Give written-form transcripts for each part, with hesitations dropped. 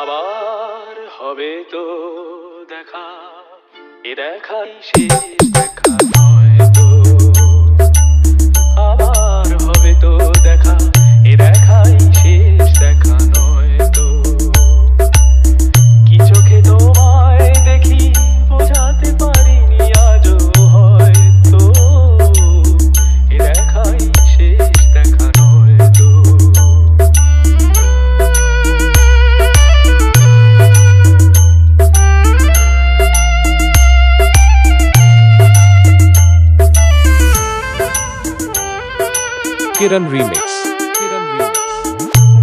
আবার হবে তো দেখা, এ দেখাই শেষ দেখা নয় তো। আবার হবে তো দেখা, এ দেখাই শেষ দেখা নয় তো। কি চোখে তোমায় দেখি বোঝাতে পারিনি আজও হয়তো, এ দেখাই শেষ দেখা নয় তো। Kiran Remix.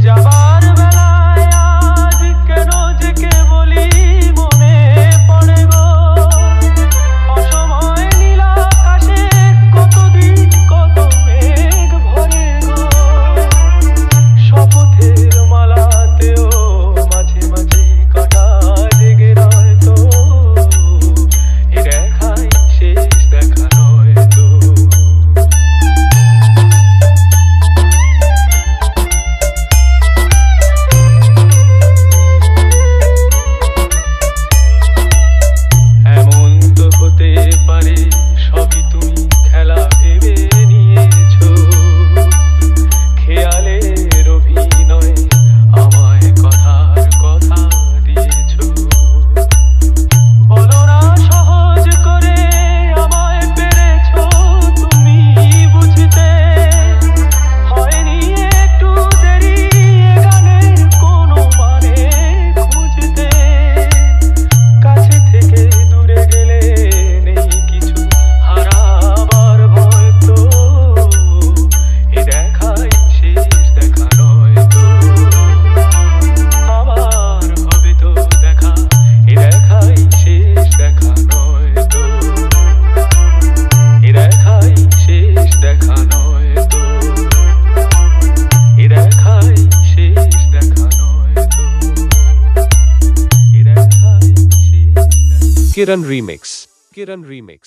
যাবার বেলায় আজ কেন যে কে বলি মনে পড়ে গো, অসময় নীল আকাশে কতদিন কত মেঘ ভরে গো। শপথের মালাতেও মাঝে মাঝে কাটা জেগে রয় তো, এ দেখাই শেষ দেখা নয় তো। Kiran Remix.